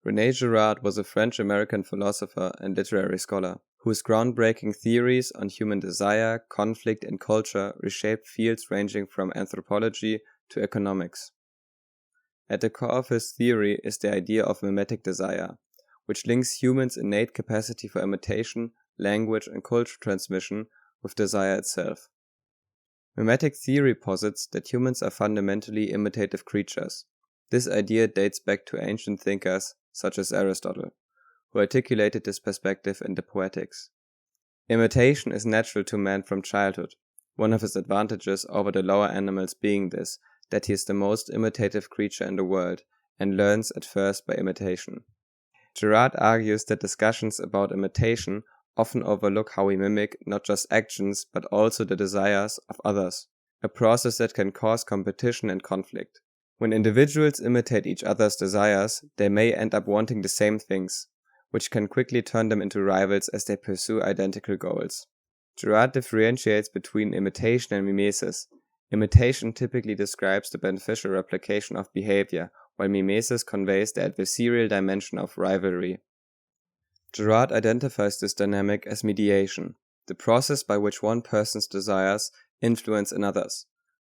René Girard was a French-American philosopher and literary scholar, whose groundbreaking theories on human desire, conflict, and culture reshaped fields ranging from anthropology to economics. At the core of his theory is the idea of mimetic desire, which links humans' innate capacity for imitation, language, and cultural transmission with desire itself. Mimetic theory posits that humans are fundamentally imitative creatures. This idea dates back to ancient thinkers such as Aristotle, who articulated this perspective in the Poetics. Imitation is natural to man from childhood, one of his advantages over the lower animals being this, that he is the most imitative creature in the world, and learns at first by imitation. Girard argues that discussions about imitation often overlook how we mimic not just actions but also the desires of others, a process that can cause competition and conflict. When individuals imitate each other's desires, they may end up wanting the same things, which can quickly turn them into rivals as they pursue identical goals. Girard differentiates between imitation and mimesis. Imitation typically describes the beneficial replication of behavior, while mimesis conveys the adversarial dimension of rivalry. Girard identifies this dynamic as mediation, the process by which one person's desires influence another's,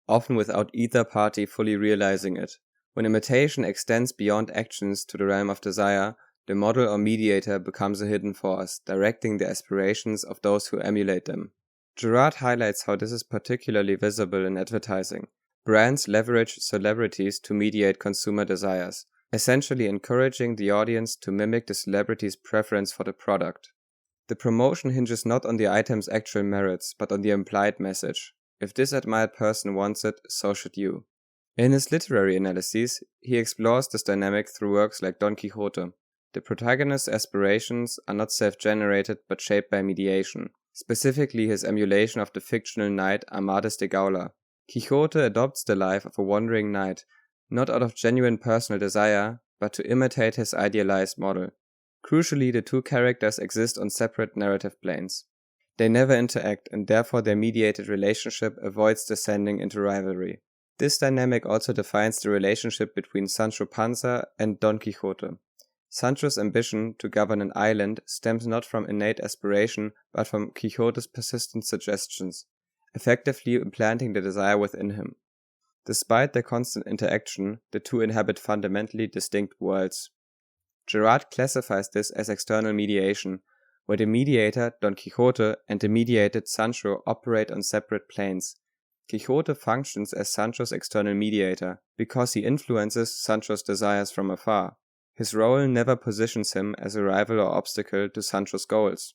often without either party fully realizing it. When imitation extends beyond actions to the realm of desire, the model or mediator becomes a hidden force, directing the aspirations of those who emulate them. Girard highlights how this is particularly visible in advertising. Brands leverage celebrities to mediate consumer desires, essentially encouraging the audience to mimic the celebrity's preference for the product. The promotion hinges not on the item's actual merits, but on the implied message. If this admired person wants it, so should you. In his literary analyses, he explores this dynamic through works like Don Quixote. The protagonist's aspirations are not self-generated but shaped by mediation, specifically his emulation of the fictional knight Amadis de Gaula. Quixote adopts the life of a wandering knight, not out of genuine personal desire, but to imitate his idealized model. Crucially, the two characters exist on separate narrative planes. They never interact, and therefore their mediated relationship avoids descending into rivalry. This dynamic also defines the relationship between Sancho Panza and Don Quixote. Sancho's ambition to govern an island stems not from innate aspiration, but from Quixote's persistent suggestions, effectively implanting the desire within him. Despite their constant interaction, the two inhabit fundamentally distinct worlds. Girard classifies this as external mediation, where the mediator, Don Quixote, and the mediated Sancho operate on separate planes. Quixote functions as Sancho's external mediator, because he influences Sancho's desires from afar. His role never positions him as a rival or obstacle to Sancho's goals.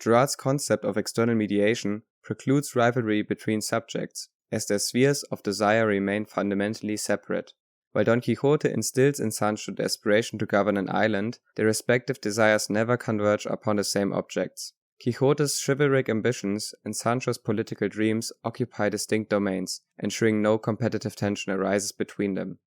Girard's concept of external mediation precludes rivalry between subjects, as their spheres of desire remain fundamentally separate. While Don Quixote instills in Sancho the aspiration to govern an island, their respective desires never converge upon the same objects. Quixote's chivalric ambitions and Sancho's political dreams occupy distinct domains, ensuring no competitive tension arises between them.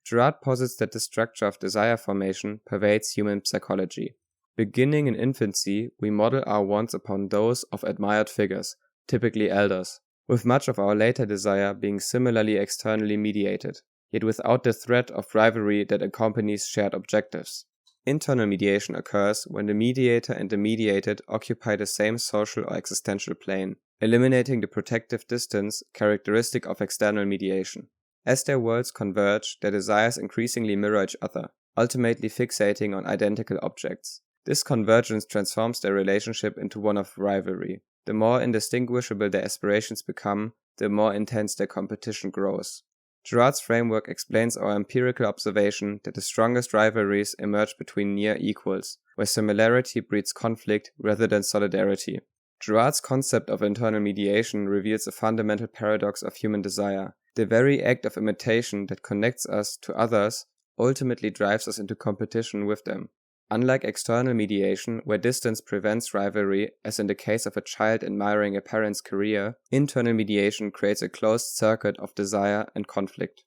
Girard posits that the structure of desire formation pervades human psychology. Beginning in infancy, we model our wants upon those of admired figures, typically elders, with much of our later desire being similarly externally mediated, yet without the threat of rivalry that accompanies shared objectives. Internal mediation occurs when the mediator and the mediated occupy the same social or existential plane, eliminating the protective distance characteristic of external mediation. As their worlds converge, their desires increasingly mirror each other, ultimately fixating on identical objects. This convergence transforms their relationship into one of rivalry. The more indistinguishable their aspirations become, the more intense their competition grows. Girard's framework explains our empirical observation that the strongest rivalries emerge between near equals, where similarity breeds conflict rather than solidarity. Girard's concept of internal mediation reveals a fundamental paradox of human desire. The very act of imitation that connects us to others ultimately drives us into competition with them. Unlike external mediation, where distance prevents rivalry, as in the case of a child admiring a parent's career, internal mediation creates a closed circuit of desire and conflict.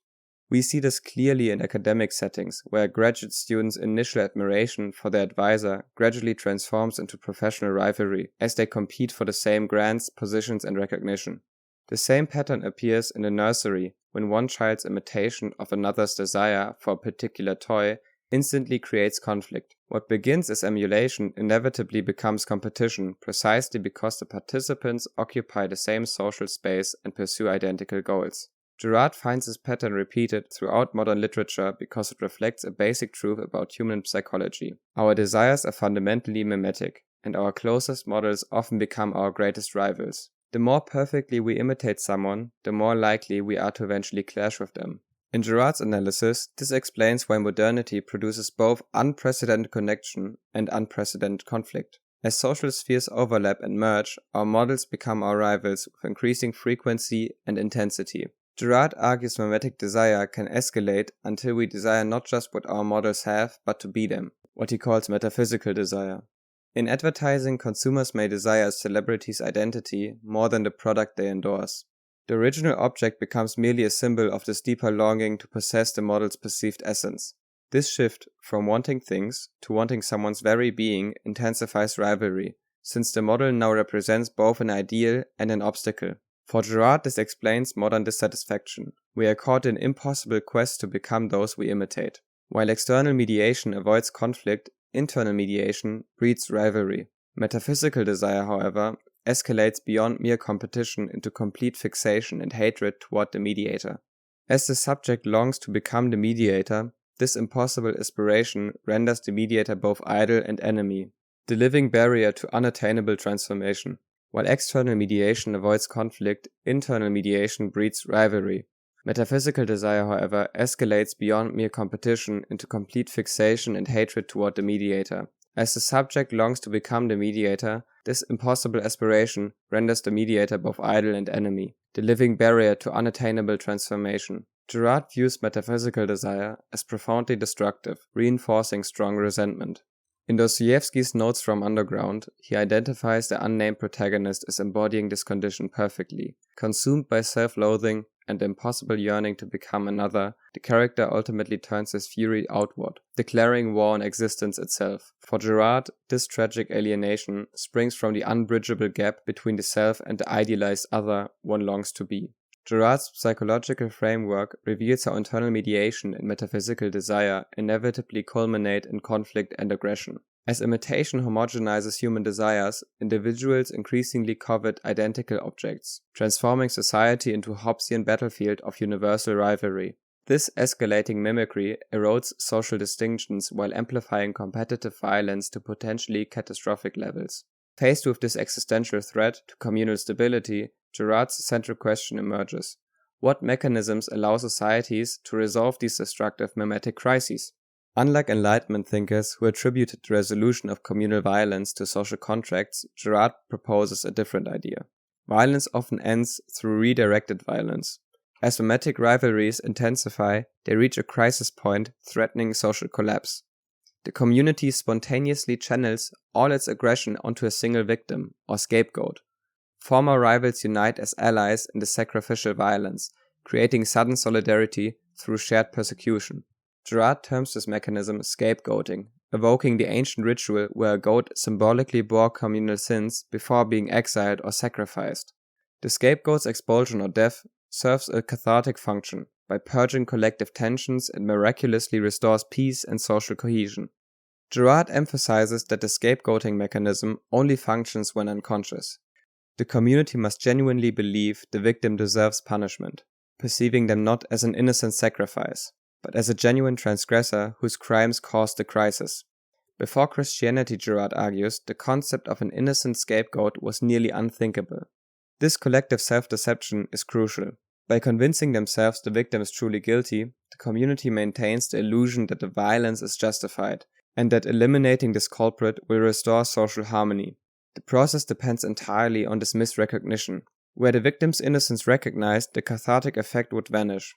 We see this clearly in academic settings, where a graduate student's initial admiration for their advisor gradually transforms into professional rivalry, as they compete for the same grants, positions, and recognition. The same pattern appears in the nursery, when one child's imitation of another's desire for a particular toy instantly creates conflict. What begins as emulation inevitably becomes competition, precisely because the participants occupy the same social space and pursue identical goals. Girard finds this pattern repeated throughout modern literature because it reflects a basic truth about human psychology. Our desires are fundamentally mimetic, and our closest models often become our greatest rivals. The more perfectly we imitate someone, the more likely we are to eventually clash with them. In Girard's analysis, this explains why modernity produces both unprecedented connection and unprecedented conflict. As social spheres overlap and merge, our models become our rivals with increasing frequency and intensity. Girard argues mimetic desire can escalate until we desire not just what our models have, but to be them, what he calls metaphysical desire. In advertising, consumers may desire a celebrity's identity more than the product they endorse. The original object becomes merely a symbol of this deeper longing to possess the model's perceived essence. This shift from wanting things to wanting someone's very being intensifies rivalry, since the model now represents both an ideal and an obstacle. For Girard, this explains modern dissatisfaction. We are caught in impossible quests to become those we imitate. While external mediation avoids conflict, internal mediation breeds rivalry. Metaphysical desire, however, escalates beyond mere competition into complete fixation and hatred toward the mediator. As the subject longs to become the mediator, this impossible aspiration renders the mediator both idol and enemy, the living barrier to unattainable transformation. While external mediation avoids conflict, internal mediation breeds rivalry. Metaphysical desire, however, escalates beyond mere competition into complete fixation and hatred toward the mediator. As the subject longs to become the mediator, this impossible aspiration renders the mediator both idol and enemy, the living barrier to unattainable transformation. Girard views metaphysical desire as profoundly destructive, reinforcing strong resentment. In Dostoevsky's Notes from Underground, he identifies the unnamed protagonist as embodying this condition perfectly. Consumed by self-loathing and the impossible yearning to become another, the character ultimately turns his fury outward, declaring war on existence itself. For Girard, this tragic alienation springs from the unbridgeable gap between the self and the idealized other one longs to be. Girard's psychological framework reveals how internal mediation and metaphysical desire inevitably culminate in conflict and aggression. As imitation homogenizes human desires, individuals increasingly covet identical objects, transforming society into a Hobbesian battlefield of universal rivalry. This escalating mimicry erodes social distinctions while amplifying competitive violence to potentially catastrophic levels. Faced with this existential threat to communal stability, Girard's central question emerges. What mechanisms allow societies to resolve these destructive mimetic crises? Unlike Enlightenment thinkers who attributed the resolution of communal violence to social contracts, Girard proposes a different idea. Violence often ends through redirected violence. As mimetic rivalries intensify, they reach a crisis point threatening social collapse. The community spontaneously channels all its aggression onto a single victim, or scapegoat. Former rivals unite as allies in the sacrificial violence, creating sudden solidarity through shared persecution. Girard terms this mechanism scapegoating, evoking the ancient ritual where a goat symbolically bore communal sins before being exiled or sacrificed. The scapegoat's expulsion or death serves a cathartic function by purging collective tensions and miraculously restores peace and social cohesion. Girard emphasizes that the scapegoating mechanism only functions when unconscious. The community must genuinely believe the victim deserves punishment, perceiving them not as an innocent sacrifice, but as a genuine transgressor whose crimes caused the crisis. Before Christianity, Girard argues, the concept of an innocent scapegoat was nearly unthinkable. This collective self-deception is crucial. By convincing themselves the victim is truly guilty, the community maintains the illusion that the violence is justified, and that eliminating this culprit will restore social harmony. The process depends entirely on this misrecognition. Were the victim's innocence recognized, the cathartic effect would vanish.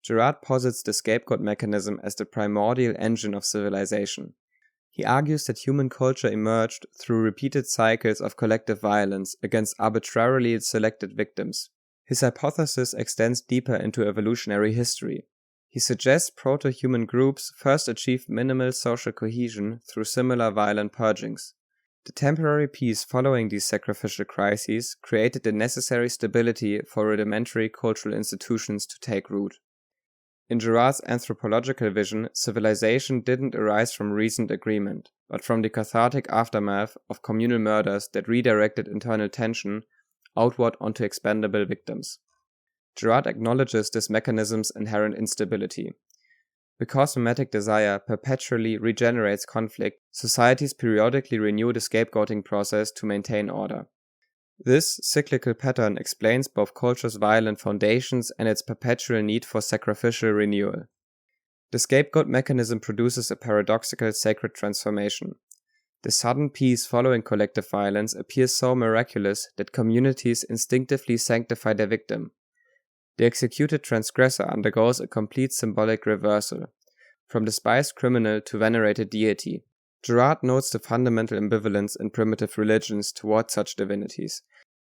Girard posits the scapegoat mechanism as the primordial engine of civilization. He argues that human culture emerged through repeated cycles of collective violence against arbitrarily selected victims. His hypothesis extends deeper into evolutionary history. He suggests proto-human groups first achieved minimal social cohesion through similar violent purgings. The temporary peace following these sacrificial crises created the necessary stability for rudimentary cultural institutions to take root. In Girard's anthropological vision, civilization didn't arise from reasoned agreement, but from the cathartic aftermath of communal murders that redirected internal tension outward onto expendable victims. Girard acknowledges this mechanism's inherent instability. Because mimetic desire perpetually regenerates conflict, societies periodically renew the scapegoating process to maintain order. This cyclical pattern explains both culture's violent foundations and its perpetual need for sacrificial renewal. The scapegoat mechanism produces a paradoxical sacred transformation. The sudden peace following collective violence appears so miraculous that communities instinctively sanctify their victim. The executed transgressor undergoes a complete symbolic reversal, from despised criminal to venerated deity. Girard notes the fundamental ambivalence in primitive religions toward such divinities.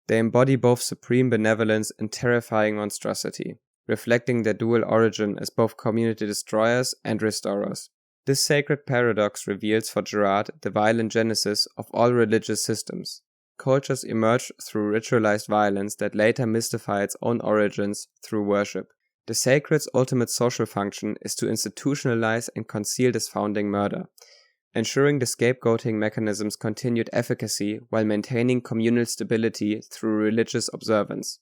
They embody both supreme benevolence and terrifying monstrosity, reflecting their dual origin as both community destroyers and restorers. This sacred paradox reveals for Girard the violent genesis of all religious systems. Cultures emerge through ritualized violence that later mystify its own origins through worship. The sacred's ultimate social function is to institutionalize and conceal this founding murder, ensuring the scapegoating mechanism's continued efficacy while maintaining communal stability through religious observance.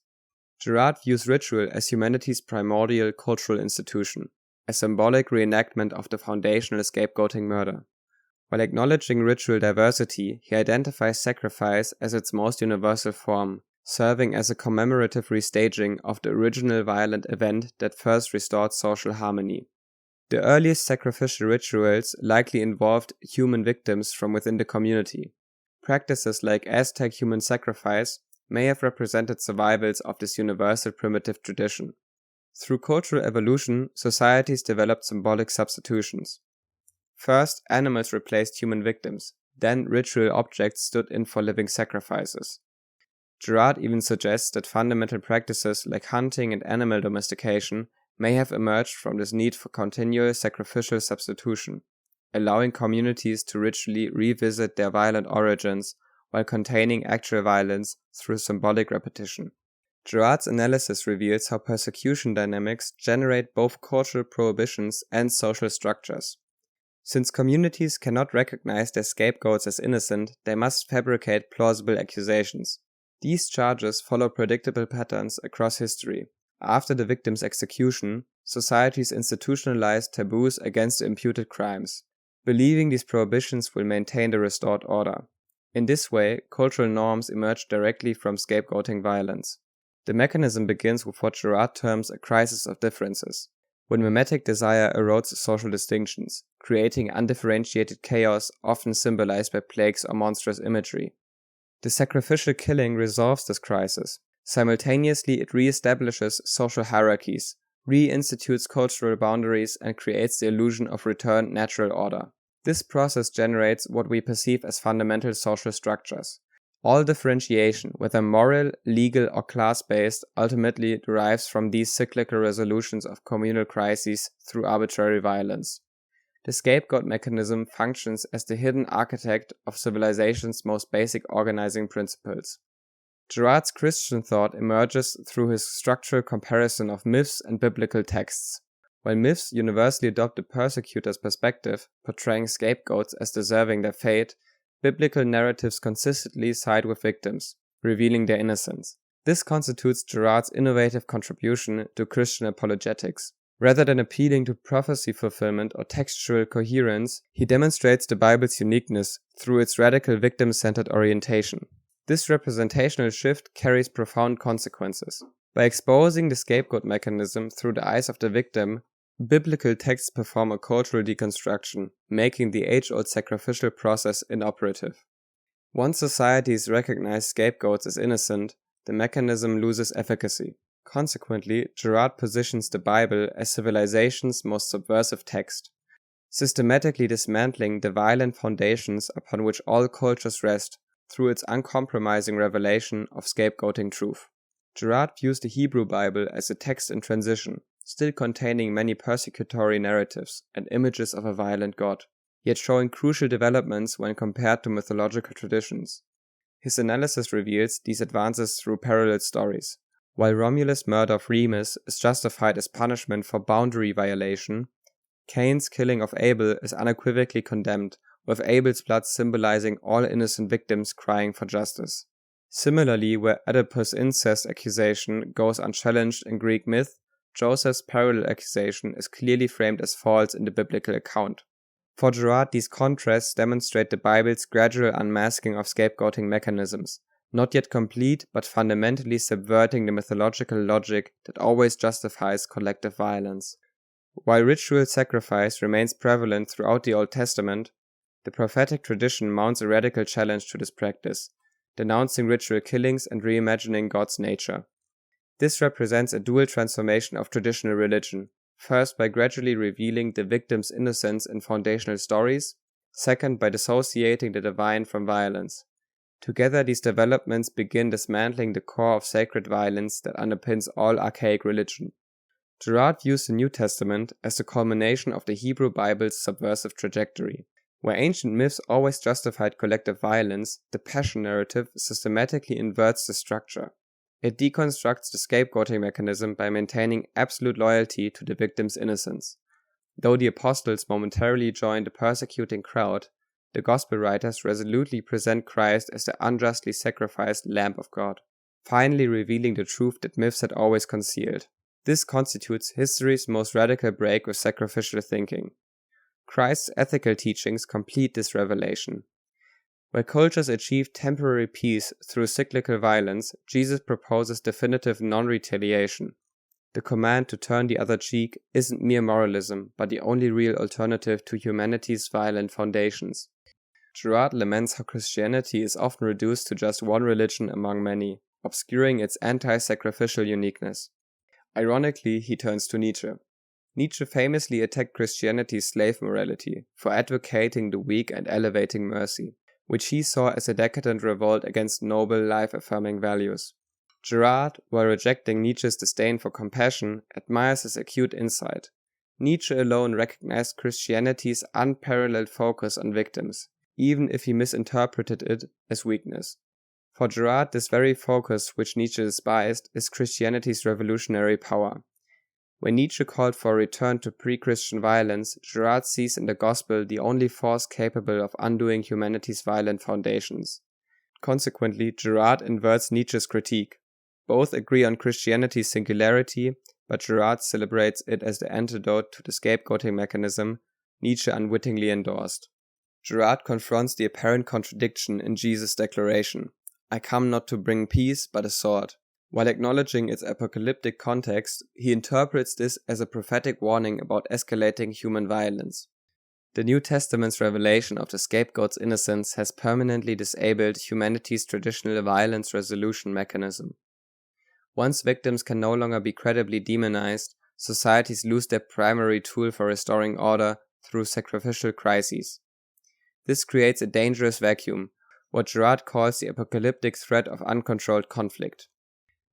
Girard views ritual as humanity's primordial cultural institution, a symbolic reenactment of the foundational scapegoating murder. While acknowledging ritual diversity, he identifies sacrifice as its most universal form, serving as a commemorative restaging of the original violent event that first restored social harmony. The earliest sacrificial rituals likely involved human victims from within the community. Practices like Aztec human sacrifice may have represented survivals of this universal primitive tradition. Through cultural evolution, societies developed symbolic substitutions. First, animals replaced human victims, then ritual objects stood in for living sacrifices. Girard even suggests that fundamental practices like hunting and animal domestication may have emerged from this need for continual sacrificial substitution, allowing communities to ritually revisit their violent origins while containing actual violence through symbolic repetition. Girard's analysis reveals how persecution dynamics generate both cultural prohibitions and social structures. Since communities cannot recognize their scapegoats as innocent, they must fabricate plausible accusations. These charges follow predictable patterns across history. After the victim's execution, societies institutionalize taboos against the imputed crimes, believing these prohibitions will maintain the restored order. In this way, cultural norms emerge directly from scapegoating violence. The mechanism begins with what Girard terms a crisis of differences, when mimetic desire erodes social distinctions, creating undifferentiated chaos often symbolized by plagues or monstrous imagery. The sacrificial killing resolves this crisis. Simultaneously, it re-establishes social hierarchies, reinstitutes cultural boundaries, and creates the illusion of returned natural order. This process generates what we perceive as fundamental social structures. All differentiation, whether moral, legal, or class-based, ultimately derives from these cyclical resolutions of communal crises through arbitrary violence. The scapegoat mechanism functions as the hidden architect of civilization's most basic organizing principles. Girard's Christian thought emerges through his structural comparison of myths and biblical texts. While myths universally adopt the persecutor's perspective, portraying scapegoats as deserving their fate, biblical narratives consistently side with victims, revealing their innocence. This constitutes Girard's innovative contribution to Christian apologetics. Rather than appealing to prophecy fulfillment or textual coherence, he demonstrates the Bible's uniqueness through its radical victim-centered orientation. This representational shift carries profound consequences. By exposing the scapegoat mechanism through the eyes of the victim, biblical texts perform a cultural deconstruction, making the age-old sacrificial process inoperative. Once societies recognize scapegoats as innocent, the mechanism loses efficacy. Consequently, Girard positions the Bible as civilization's most subversive text, systematically dismantling the violent foundations upon which all cultures rest through its uncompromising revelation of scapegoating truth. Girard views the Hebrew Bible as a text in transition, still containing many persecutory narratives and images of a violent God, yet showing crucial developments when compared to mythological traditions. His analysis reveals these advances through parallel stories. While Romulus' murder of Remus is justified as punishment for boundary violation, Cain's killing of Abel is unequivocally condemned, with Abel's blood symbolizing all innocent victims crying for justice. Similarly, where Oedipus' incest accusation goes unchallenged in Greek myth, Joseph's parallel accusation is clearly framed as false in the biblical account. For Girard, these contrasts demonstrate the Bible's gradual unmasking of scapegoating mechanisms, not yet complete but fundamentally subverting the mythological logic that always justifies collective violence. While ritual sacrifice remains prevalent throughout the Old Testament, the prophetic tradition mounts a radical challenge to this practice, denouncing ritual killings and reimagining God's nature. This represents a dual transformation of traditional religion, first by gradually revealing the victim's innocence in foundational stories, second by dissociating the divine from violence. Together, these developments begin dismantling the core of sacred violence that underpins all archaic religion. Girard views the New Testament as the culmination of the Hebrew Bible's subversive trajectory. Where ancient myths always justified collective violence, the Passion narrative systematically inverts the structure. It deconstructs the scapegoating mechanism by maintaining absolute loyalty to the victim's innocence. Though the apostles momentarily join the persecuting crowd, the gospel writers resolutely present Christ as the unjustly sacrificed Lamb of God, finally revealing the truth that myths had always concealed. This constitutes history's most radical break with sacrificial thinking. Christ's ethical teachings complete this revelation. Where cultures achieve temporary peace through cyclical violence, Jesus proposes definitive non-retaliation. The command to turn the other cheek isn't mere moralism, but the only real alternative to humanity's violent foundations. Girard laments how Christianity is often reduced to just one religion among many, obscuring its anti-sacrificial uniqueness. Ironically, he turns to Nietzsche. Nietzsche famously attacked Christianity's slave morality for advocating the weak and elevating mercy, which he saw as a decadent revolt against noble, life-affirming values. Girard, while rejecting Nietzsche's disdain for compassion, admires his acute insight. Nietzsche alone recognized Christianity's unparalleled focus on victims, even if he misinterpreted it as weakness. For Girard, this very focus which Nietzsche despised is Christianity's revolutionary power. When Nietzsche called for a return to pre-Christian violence, Girard sees in the gospel the only force capable of undoing humanity's violent foundations. Consequently, Girard inverts Nietzsche's critique. Both agree on Christianity's singularity, but Girard celebrates it as the antidote to the scapegoating mechanism Nietzsche unwittingly endorsed. Girard confronts the apparent contradiction in Jesus' declaration, "I come not to bring peace, but a sword." While acknowledging its apocalyptic context, he interprets this as a prophetic warning about escalating human violence. The New Testament's revelation of the scapegoat's innocence has permanently disabled humanity's traditional violence resolution mechanism. Once victims can no longer be credibly demonized, societies lose their primary tool for restoring order through sacrificial crises. This creates a dangerous vacuum, what Girard calls the apocalyptic threat of uncontrolled conflict.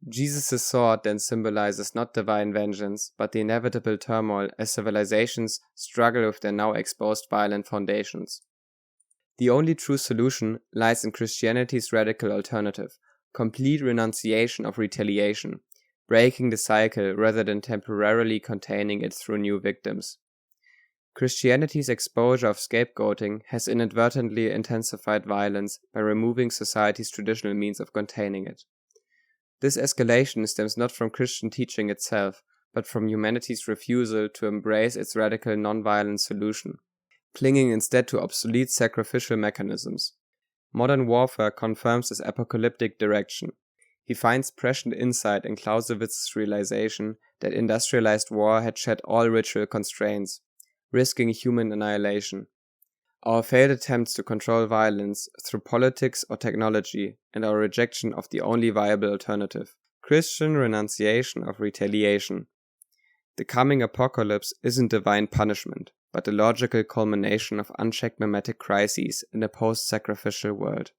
Jesus' sword then symbolizes not divine vengeance, but the inevitable turmoil as civilizations struggle with their now exposed violent foundations. The only true solution lies in Christianity's radical alternative, complete renunciation of retaliation, breaking the cycle rather than temporarily containing it through new victims. Christianity's exposure of scapegoating has inadvertently intensified violence by removing society's traditional means of containing it. This escalation stems not from Christian teaching itself, but from humanity's refusal to embrace its radical non-violent solution, clinging instead to obsolete sacrificial mechanisms. Modern warfare confirms this apocalyptic direction. He finds prescient insight in Clausewitz's realization that industrialized war had shed all ritual constraints, risking human annihilation. Our failed attempts to control violence through politics or technology, and our rejection of the only viable alternative, Christian renunciation of retaliation. The coming apocalypse isn't divine punishment, but the logical culmination of unchecked mimetic crises in a post-sacrificial world.